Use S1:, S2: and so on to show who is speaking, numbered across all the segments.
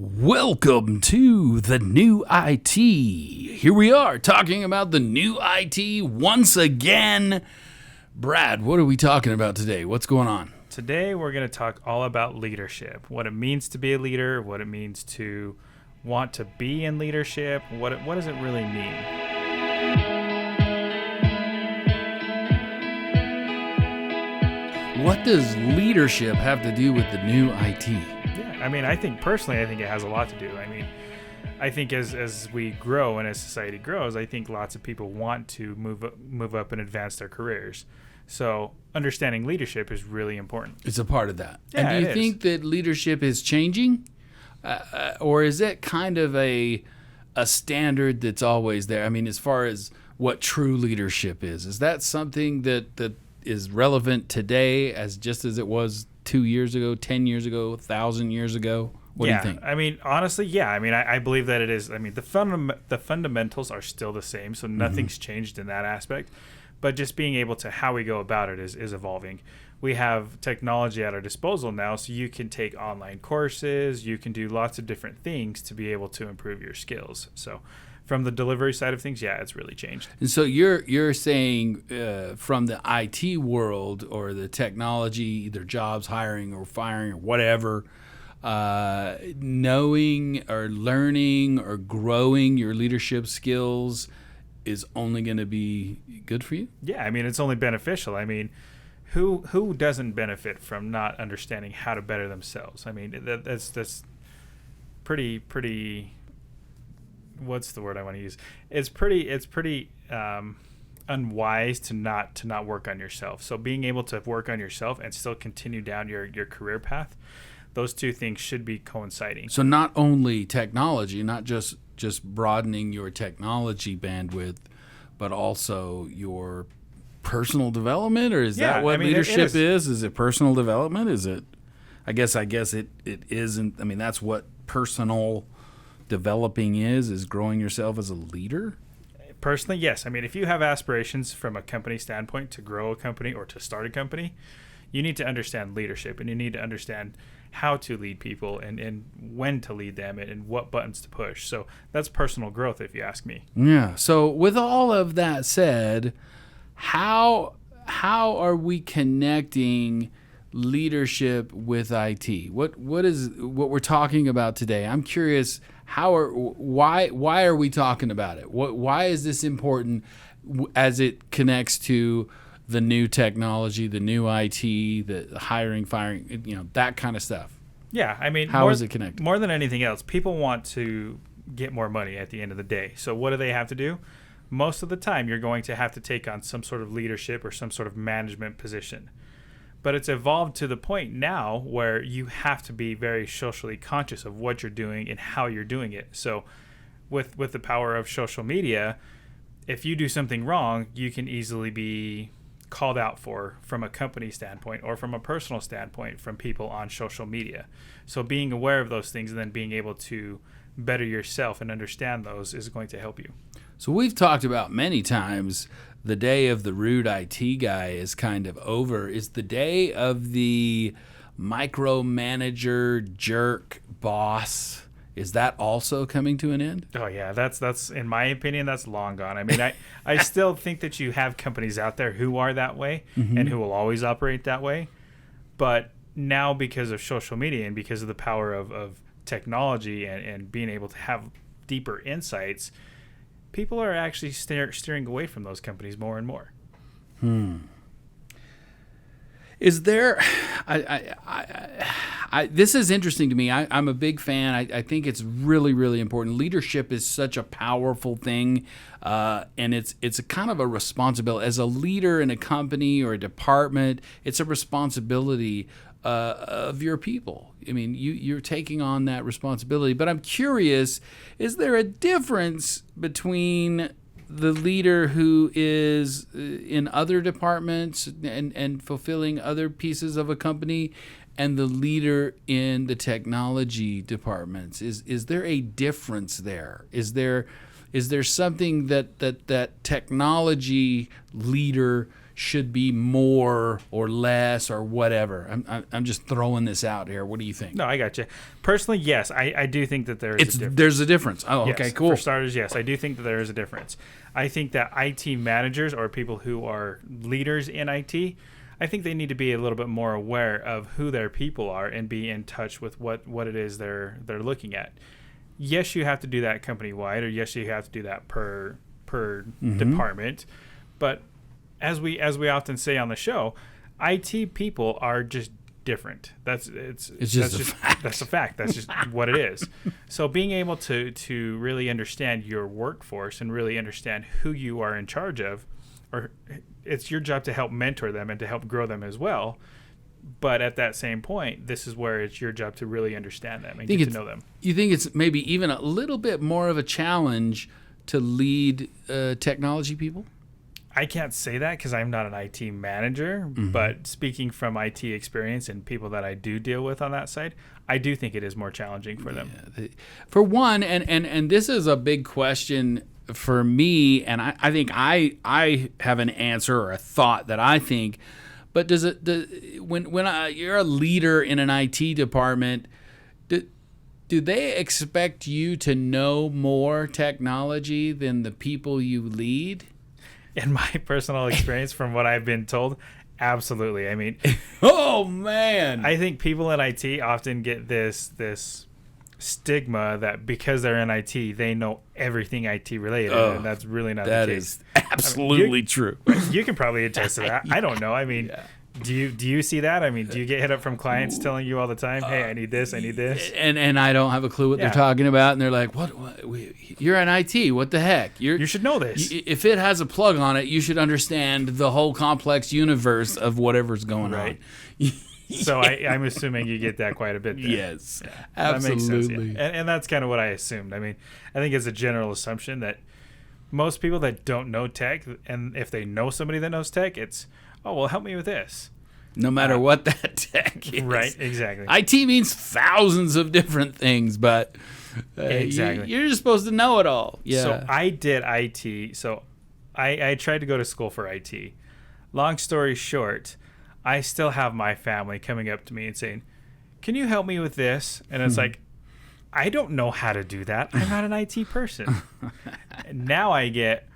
S1: Welcome to the new IT. Here we are talking about the new IT once again. Brad, what are we talking about today? What's going on?
S2: Today we're going to talk all about leadership, what it means to be a leader, what it means to want to be in leadership, what does it really mean?
S1: What does leadership have to do with the new IT?
S2: Yeah, I think personally, it has a lot to do. I think as we grow and as society grows, I think lots of people want to move up and advance their careers. So understanding leadership is really important.
S1: It's a part of that.
S2: Yeah,
S1: and do you think that leadership is changing? Or is it kind of a standard that's always there? As far as what true leadership is that something that is relevant today as just as it was 2 years ago, 10 years ago, 1,000 years ago? What do you think?
S2: Honestly, yeah. I believe that it is. The fundamentals are still the same, so nothing's changed in that aspect. But just being able to how we go about it is evolving. We have technology at our disposal now, so you can take online courses, you can do lots of different things to be able to improve your skills. So from the delivery side of things, yeah, it's really changed.
S1: And so you're saying from the IT world or the technology, either jobs, hiring or firing or whatever, knowing or learning or growing your leadership skills is only going to be good for you?
S2: Yeah, it's only beneficial. Who doesn't benefit from not understanding how to better themselves? That's pretty. What's the word I want to use? It's pretty unwise to not work on yourself. So being able to work on yourself and still continue down your career path, those two things should be coinciding.
S1: So not only technology, not just broadening your technology bandwidth, but also your personal development, or is that what leadership is? Is it personal development? Is it? I guess it isn't. That's what personal developing is growing yourself as a leader.
S2: Personally, yes. If you have aspirations from a company standpoint to grow a company or to start a company, you need to understand leadership, and you need to understand how to lead people and when to lead them and what buttons to push. So that's personal growth, if you ask me.
S1: Yeah. So with all of that said, how are we connecting leadership with IT? What is what we're talking about today? I'm curious. Why are we talking about it? Why is this important as it connects to the new technology, the new IT, the hiring, firing, that kind of stuff?
S2: Yeah,
S1: how is it connected?
S2: More than anything else, people want to get more money at the end of the day. So what do they have to do? Most of the time, you're going to have to take on some sort of leadership or some sort of management position. But it's evolved to the point now where you have to be very socially conscious of what you're doing and how you're doing it. So with the power of social media, if you do something wrong, you can easily be called out from a company standpoint or from a personal standpoint from people on social media. So being aware of those things and then being able to better yourself and understand those is going to help you.
S1: So we've talked about many times the day of the rude IT guy is kind of over. Is the day of the micromanager, jerk, boss, is that also coming to an end?
S2: Oh yeah, that's in my opinion, that's long gone. I still think that you have companies out there who are that way and who will always operate that way. But now because of social media and because of the power of technology and being able to have deeper insights, people are actually steering away from those companies more and more.
S1: Is there? This is interesting to me. I'm a big fan. I think it's really, really important. Leadership is such a powerful thing, and it's a kind of a responsibility as a leader in a company or a department. It's a responsibility of your people. You're taking on that responsibility. But I'm curious: is there a difference between the leader who is in other departments and fulfilling other pieces of a company and the leader in the technology departments? Is there a difference there? Is there something that technology leader should be more or less or whatever? I'm just throwing this out here. What do you think?
S2: No, I got you. Personally, yes, I do think that there is a difference.
S1: There's a difference. Oh,
S2: Yes,
S1: okay, cool.
S2: For starters, yes, I do think that there is a difference. I think that IT managers or people who are leaders in IT, I think they need to be a little bit more aware of who their people are and be in touch with what it is they're looking at. Yes, you have to do that company wide, or yes, you have to do that per department. But as we often say on the show, IT people are just different. That's just a fact. That's a fact. That's just what it is. So being able to really understand your workforce and really understand who you are in charge of, or it's your job to help mentor them and to help grow them as well. But at that same point, this is where it's your job to really understand them and get to know them.
S1: You think it's maybe even a little bit more of a challenge to lead technology people?
S2: I can't say that because I'm not an IT manager, but speaking from IT experience and people that I do deal with on that side, I do think it is more challenging for them.
S1: Yeah, for one, and this is a big question for me, and I think I have an answer or a thought that I think, but when you're a leader in an IT department, do they expect you to know more technology than the people you lead?
S2: In my personal experience, from what I've been told, absolutely. I mean,
S1: oh man,
S2: I think people in IT often get this stigma that because they're in IT, they know everything IT related, and that's really not the case.
S1: That is absolutely true.
S2: You can probably attest to that. I don't know. I mean, do you see that? I mean, do you get hit up from clients telling you all the time, "Hey, I need this, I need this,"
S1: and I don't have a clue what they're talking about, and they're like, "What? You're in IT? What the heck?
S2: You should know this.
S1: If it has a plug on it, you should understand the whole complex universe of whatever's going on."
S2: So I'm assuming you get that quite a bit there.
S1: Yes,
S2: absolutely. That makes sense,
S1: yeah.
S2: And that's kind of what I assumed. I mean, I think it's a general assumption that most people that don't know tech, and if they know somebody that knows tech, it's, oh, well, help me with this.
S1: No matter what that tech is.
S2: Right, exactly.
S1: IT means thousands of different things, but
S2: exactly.
S1: You're just supposed to know it all. Yeah.
S2: So I did IT. So I tried to go to school for IT. Long story short, I still have my family coming up to me and saying, "Can you help me with this?" And it's like, I don't know how to do that. I'm not an IT person. Now I get,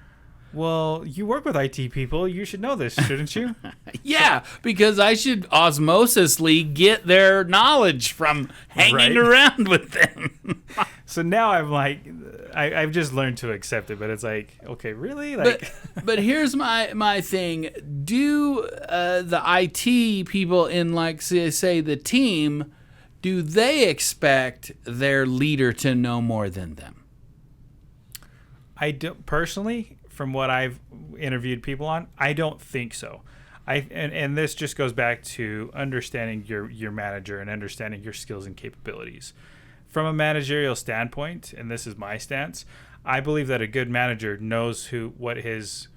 S2: well, you work with IT people. You should know this, shouldn't you?
S1: Yeah, because I should osmosisly get their knowledge from hanging around with them.
S2: So now I'm like, I've just learned to accept it, but it's like, okay, really? Like,
S1: but here's my thing. Do the IT people in, like, say the team, do they expect their leader to know more than them?
S2: I don't personally, from what I've interviewed people on, I don't think so. And this just goes back to understanding your manager and understanding your skills and capabilities. From a managerial standpoint, and this is my stance, I believe that a good manager knows what his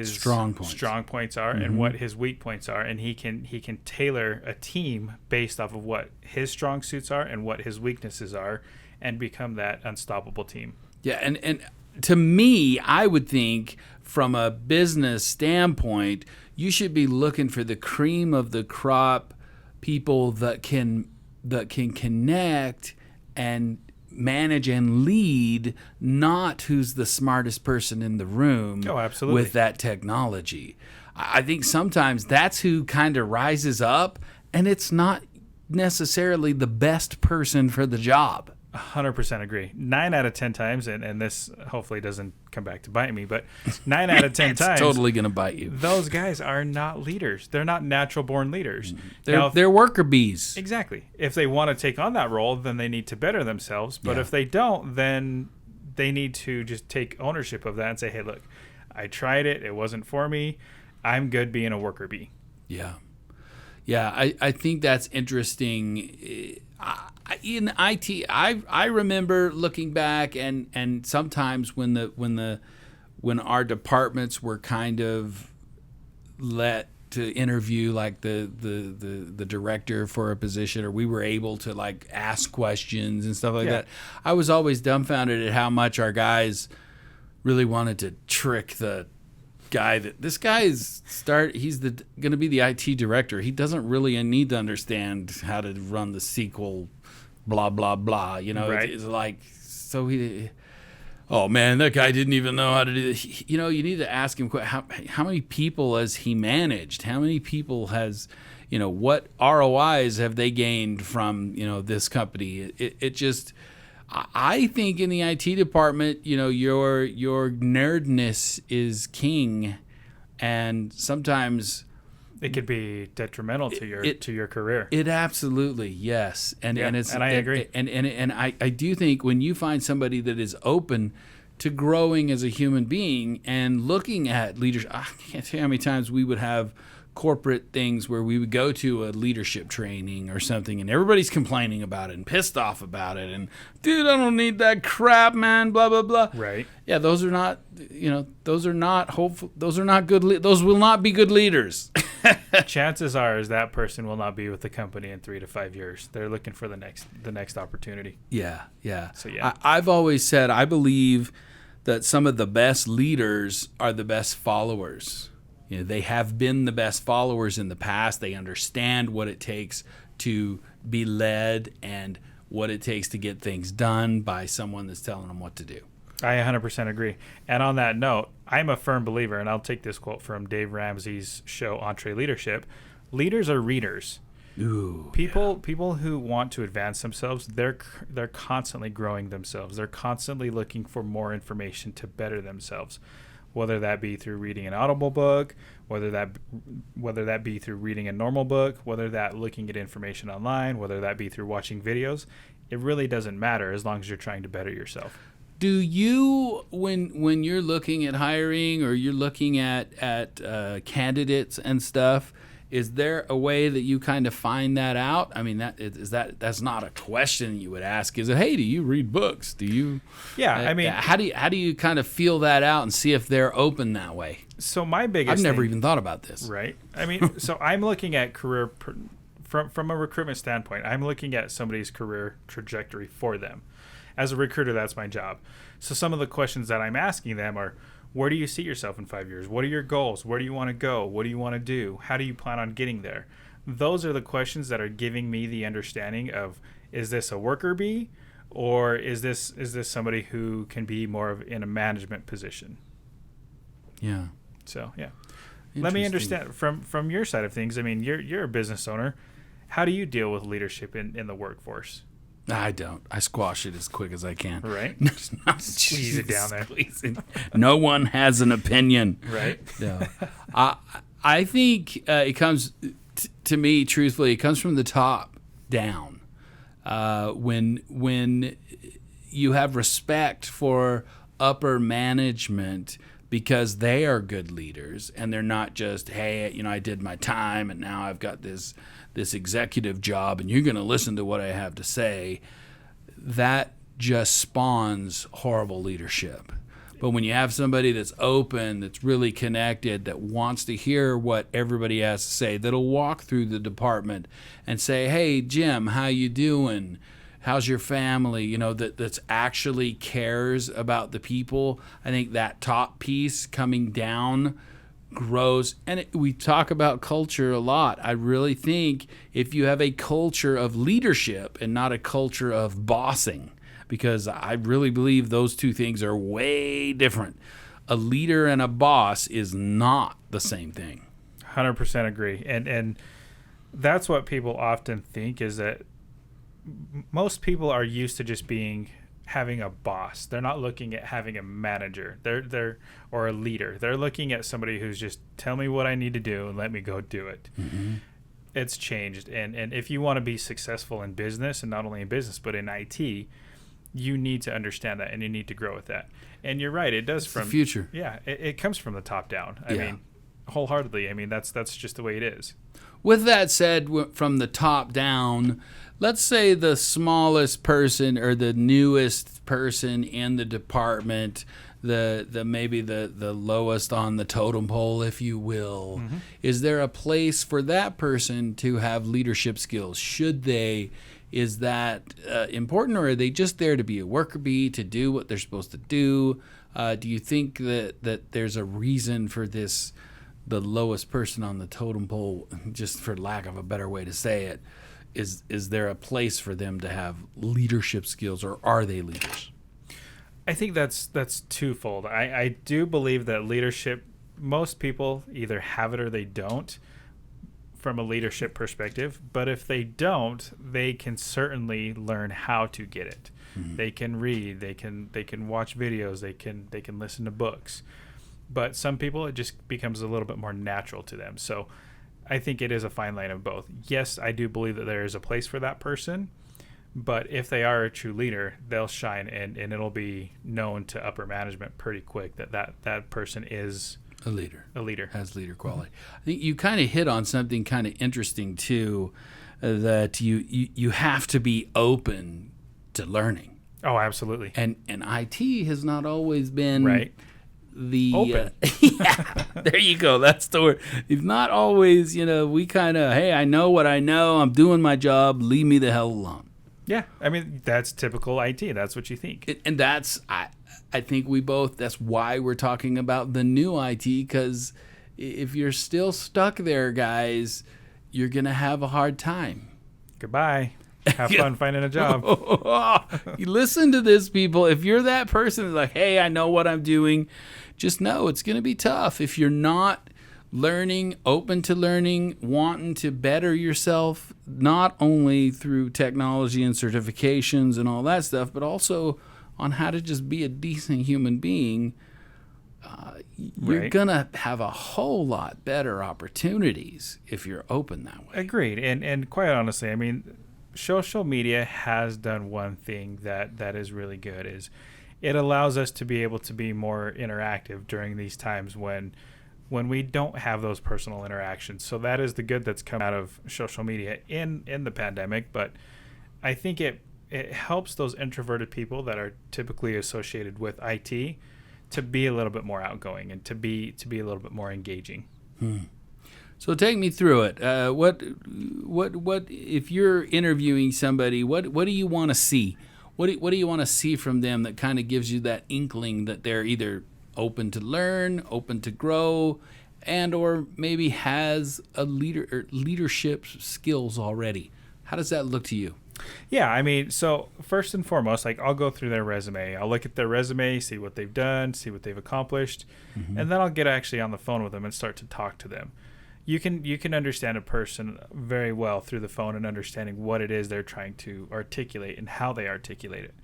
S2: strong points are and what his weak points are, and he can tailor a team based off of what his strong suits are and what his weaknesses are, and become that unstoppable team.
S1: Yeah, and to me, I would think from a business standpoint, you should be looking for the cream of the crop people that can connect and manage and lead, not who's the smartest person in the room with that technology. I think sometimes that's who kind of rises up, and it's not necessarily the best person for the job.
S2: 100% agree. 9 out of 10 times, and this hopefully doesn't come back to bite me, but 9 out of 10
S1: it's
S2: times,
S1: totally going to bite you.
S2: Those guys are not leaders. They're not natural-born leaders.
S1: They're worker bees.
S2: Exactly. If they want to take on that role, then they need to better themselves. But if they don't, then they need to just take ownership of that and say, hey, look, I tried it. It wasn't for me. I'm good being a worker bee.
S1: Yeah. Yeah, I think that's interesting. In IT, I remember looking back, and sometimes when our departments were kind of let to interview like the director for a position, or we were able to like ask questions and stuff like that, I was always dumbfounded at how much our guys really wanted to trick the guy that this guy is he's going to be the IT director. He doesn't really need to understand how to run the SQL, blah blah blah. You know,
S2: Right.
S1: it's like so he. Oh man, that guy didn't even know how to do this. You know, you need to ask him how many people has he managed? How many people has, you know, what ROIs have they gained from, you know, this company? It just, I think in the IT department, you know, your nerdness is king, and sometimes
S2: It could be detrimental to your career.
S1: it absolutely, yes, and
S2: Yeah,
S1: it's
S2: and I agree.
S1: and I do think when you find somebody that is open to growing as a human being and looking at leadership, I can't tell you how many times we would have corporate things where we would go to a leadership training or something, and everybody's complaining about it and pissed off about it, and dude, I don't need that crap, man, blah blah blah.
S2: Right.
S1: Yeah, those are not, you know, those are not hopeful. Those are not good. Those will not be good leaders.
S2: Chances are is that person will not be with the company in 3 to 5 years. They're looking for the next opportunity.
S1: Yeah, yeah.
S2: So, yeah.
S1: I've always said I believe that some of the best leaders are the best followers. You know, they have been the best followers in the past. They understand what it takes to be led and what it takes to get things done by someone that's telling them what to do.
S2: I 100% agree. And on that note, I'm a firm believer, and I'll take this quote from Dave Ramsey's show, Entree Leadership. Leaders are readers.
S1: Ooh,
S2: People who want to advance themselves, they're constantly growing themselves. They're constantly looking for more information to better themselves, whether that be through reading an audible book, whether that be through reading a normal book, whether that looking at information online, whether that be through watching videos. It really doesn't matter as long as you're trying to better yourself.
S1: Do you, when you're looking at hiring or you're looking at candidates and stuff, is there a way that you kind of find that out? I mean, that's not a question you would ask. Is it, hey, do you read books? Do you?
S2: Yeah, I mean,
S1: how do you kind of feel that out and see if they're open that way?
S2: so my biggest
S1: I've never
S2: thing,
S1: even thought about this.
S2: right? I mean, so I'm looking at from a recruitment standpoint. I'm looking at somebody's career trajectory for them. As a recruiter, that's my job. So some of the questions that I'm asking them are, where do you see yourself in 5 years? What are your goals? Where do you want to go? What do you want to do? How do you plan on getting there? Those are the questions that are giving me the understanding of, is this a worker bee, or is this somebody who can be more of in a management position?
S1: Yeah.
S2: So yeah. Let me understand from your side of things. I mean, you're a business owner. How do you deal with leadership in the workforce?
S1: I don't. I squash it as quick as I can.
S2: Right.
S1: Squeeze
S2: it down there.
S1: No one has an opinion.
S2: Right.
S1: No. I think it comes to me, truthfully, it comes from the top down. When you have respect for upper management because they are good leaders and they're not just, hey, you know, I did my time and now I've got this executive job and you're going to listen to what I have to say, that just spawns horrible leadership. But when you have somebody that's open, that's really connected, that wants to hear what everybody has to say, that'll walk through the department and say, hey, Jim, how you doing? How's your family? You know, that's actually cares about the people. I think that top piece coming down grows. And we talk about culture a lot. I really think if you have a culture of leadership and not a culture of bossing, because I really believe those two things are way different. A leader and a boss is not the same thing.
S2: 100% agree. And that's what people often think, is that most people are used to just having a boss. They're not looking at having a manager. They're or a leader. They're looking at somebody who's just, tell me what I need to do and let me go do it.
S1: Mm-hmm.
S2: It's changed. And if you want to be successful in business, and not only in business but in IT, you need to understand that and you need to grow with that. And you're right, it does
S1: it's the future.
S2: Yeah, it comes from the top down. I mean, wholeheartedly. I mean, that's just the way it is.
S1: With that said, from the top down, let's say the smallest person or the newest person in the department, maybe the lowest on the totem pole, if you will,
S2: Mm-hmm.
S1: is there a place for that person to have leadership skills? Should they? Is that important, or are they just there to be a worker bee, to do what they're supposed to do? Do you think that there's a reason for this, the lowest person on the totem pole, just for lack of a better way to say it, is there a place for them to have leadership skills, or are they leaders?
S2: I think that's twofold. I do believe that leadership, most people either have it or they don't from a leadership perspective, but if they don't, they can certainly learn how to get it. Mm-hmm. They can read, they can watch videos, they can listen to books. But some people, it just becomes a little bit more natural to them. So I think it is a fine line of both. Yes, I do believe that there is a place for that person, but if they are a true leader, they'll shine, and it'll be known to upper management pretty quick that person is a leader, has leader quality.
S1: I think you kind of hit on something kind of interesting too, that you have to be open to learning.
S2: Oh, absolutely.
S1: And IT has not always been
S2: right.
S1: Open. Yeah, there you go. That's the word. It's not always, we kind of, hey, I know what I know. I'm doing my job. Leave me the hell alone.
S2: Yeah. I mean, that's typical IT. That's what you think.
S1: And that's, I think that's why we're talking about the new IT, because if you're still stuck there, guys, you're going to have a hard time.
S2: Goodbye. Have fun finding a job.
S1: You listen to this, people. If you're that person that's like, hey, I know what I'm doing, just know it's going to be tough. If you're not learning, open to learning, wanting to better yourself, not only through technology and certifications and all that stuff, but also on how to just be a decent human being, you're going to have a whole lot better opportunities if you're open that way.
S2: Agreed. And quite honestly, I mean, social media has done one thing that is really good, is it allows us to be able to be more interactive during these times when we don't have those personal interactions. So that is the good that's come out of social media in the pandemic. But I think it helps those introverted people that are typically associated with IT to be a little bit more outgoing and to be a little bit more engaging.
S1: So take me through it. What if you're interviewing somebody? What do you want to see? What do you want to see from them that kind of gives you that inkling that they're either open to learn, open to grow, and or maybe has a leadership skills already? How does that look to you?
S2: Yeah, I mean, so first and foremost, like, I'll go through their resume. I'll look at their resume, see what they've done, see what they've accomplished, and then I'll get actually on the phone with them and start to talk to them. You can understand a person very well through the phone and understanding what it is they're trying to articulate and how they articulate it.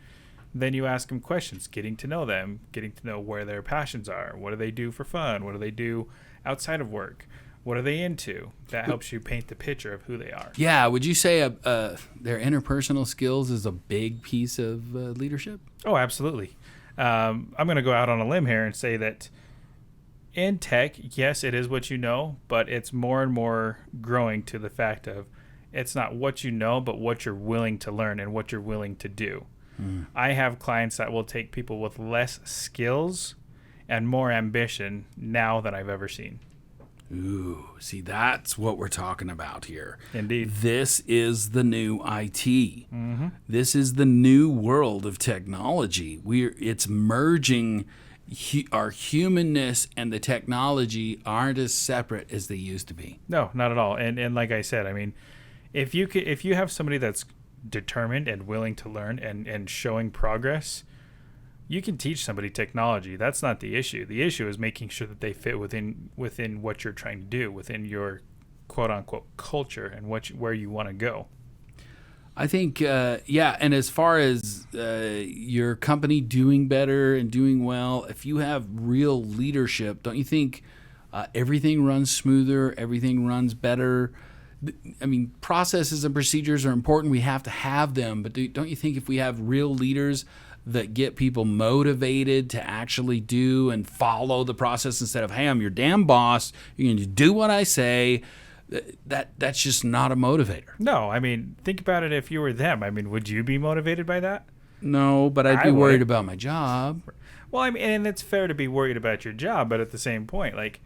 S2: Then you ask them questions, getting to know them, getting to know where their passions are. What do they do for fun? What do they do outside of work? What are they into? That helps you paint the picture of who they are.
S1: Yeah. Would you say their interpersonal skills is a big piece of leadership?
S2: Oh, absolutely. I'm going to go out on a limb here and say that in tech, yes, it is what you know, but it's more and more growing to the fact of it's not what you know, but what you're willing to learn and what you're willing to do. I have clients that will take people with less skills and more ambition now than I've ever seen.
S1: Ooh, see, that's what we're talking about here.
S2: Indeed.
S1: This is the new IT. This is the new world of technology. It's merging. Our humanness and the technology aren't as separate as they used to be.
S2: No, not at all. And like I said, I mean, if you have somebody that's determined and willing to learn and showing progress, you can teach somebody technology. That's not the issue. The issue is making sure that they fit within what you're trying to do, within your quote unquote culture and where you want to go.
S1: I think, and as far as your company doing better and doing well, if you have real leadership, don't you think everything runs smoother, everything runs better? I mean, processes and procedures are important. We have to have them. But don't you think if we have real leaders that get people motivated to actually do and follow the process instead of, hey, I'm your damn boss, you're going to do what I say, that's just not a motivator.
S2: No, I mean, think about it if you were them. I mean, would you be motivated by that?
S1: No, but I'd be worried about my job.
S2: Well, I mean, and it's fair to be worried about your job, but at the same point, like,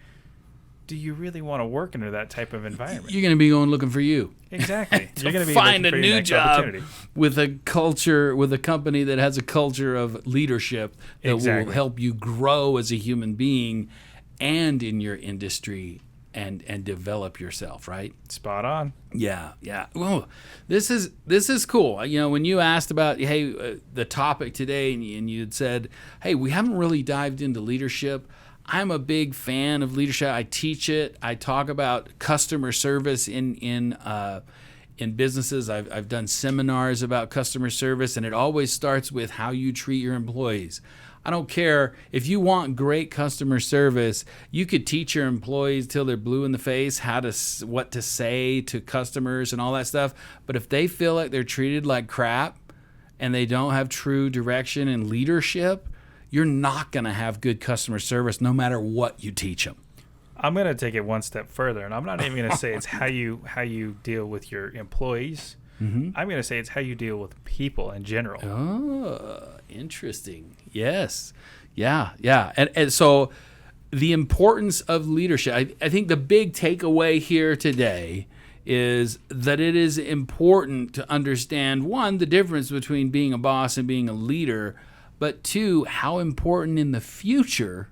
S2: do you really want to work under that type of environment?
S1: You're going to be going looking for you.
S2: Exactly. You're going to be
S1: find
S2: looking
S1: a
S2: for your
S1: new
S2: next
S1: job
S2: opportunity.
S1: with a company that has a culture of leadership that will help you grow as a human being and in your industry and develop yourself, right?
S2: Spot on.
S1: Yeah. Well, this is cool. When you asked about, hey, the topic today, and you had said, hey, we haven't really dived into leadership. I'm a big fan of leadership. I teach it. I talk about customer service in businesses. I've done seminars about customer service, and it always starts with how you treat your employees. I don't care if you want great customer service. You could teach your employees till they're blue in the face what to say to customers and all that stuff. But if they feel like they're treated like crap and they don't have true direction and leadership, you're not going to have good customer service no matter what you teach them.
S2: I'm going to take it one step further, and I'm not even going to say it's how you deal with your employees. Mm-hmm. I'm going to say it's how you deal with people in general.
S1: Oh, interesting. Yes. Yeah. And so the importance of leadership, I think the big takeaway here today is that it is important to understand, one, the difference between being a boss and being a leader, but two, how important in the future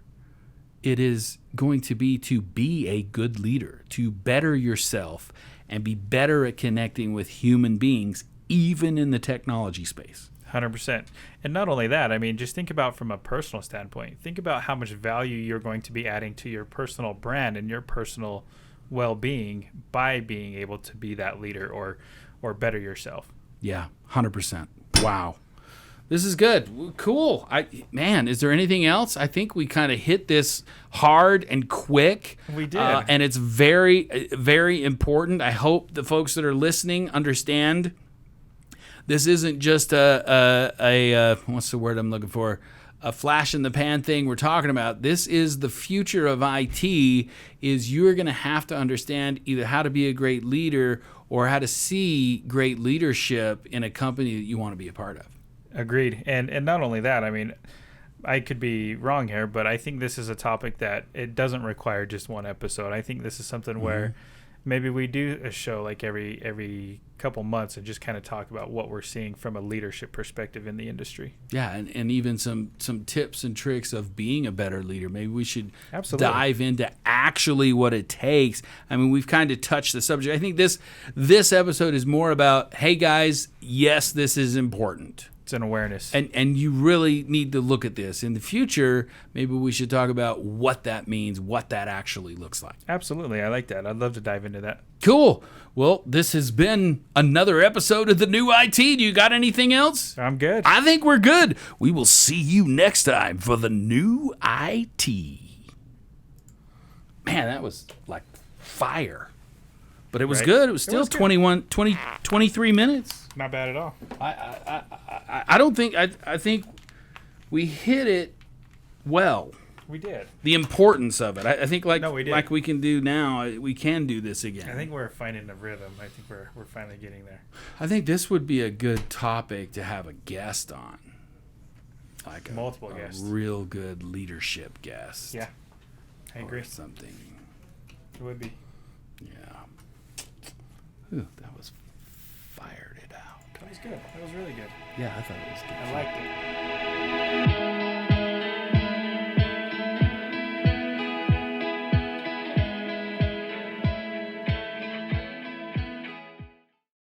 S1: it is going to be a good leader, to better yourself and be better at connecting with human beings, even in the technology space.
S2: 100%. And not only that, I mean, just think about from a personal standpoint. Think about how much value you're going to be adding to your personal brand and your personal well-being by being able to be that leader or better yourself.
S1: Yeah, 100%. Wow. This is good. Cool. Is there anything else? I think we kind of hit this hard and quick.
S2: We did.
S1: And it's very, very important. I hope the folks that are listening understand this isn't just a what's the word I'm looking for? A flash in the pan thing we're talking about. This is the future of IT. Is you're going to have to understand either how to be a great leader or how to see great leadership in a company that you want to be a part of.
S2: Agreed. And not only that, I mean, I could be wrong here, but I think this is a topic that it doesn't require just one episode. I think this is something where maybe we do a show like every couple months and just kind of talk about what we're seeing from a leadership perspective in the industry.
S1: Yeah, and even some tips and tricks of being a better leader. Maybe we should
S2: Absolutely
S1: dive into actually what it takes. I mean, we've kind of touched the subject. I think this episode is more about, hey guys, yes, this is important.
S2: It's an awareness.
S1: And you really need to look at this. In the future, maybe we should talk about what that means, what that actually looks like.
S2: Absolutely. I like that. I'd love to dive into that.
S1: Cool. Well, this has been another episode of The New IT. Do you got anything else?
S2: I'm good.
S1: I think we're good. We will see you next time for The New IT. Man, that was like fire. But it was good. It was still 23 minutes.
S2: Not bad at all.
S1: I don't think I think we hit it well.
S2: We did.
S1: The importance of it. I think
S2: we
S1: can do now, we can do this again.
S2: I think we're finding a rhythm. I think we're finally getting there.
S1: I think this would be a good topic to have a guest on. Like
S2: multiple guests.
S1: Real good leadership guest.
S2: Yeah. I agree.
S1: Or something.
S2: It would be.
S1: Yeah. Ooh, that was fired it out.
S2: That was good. That was really good.
S1: Yeah, I thought it was good.
S2: I liked it.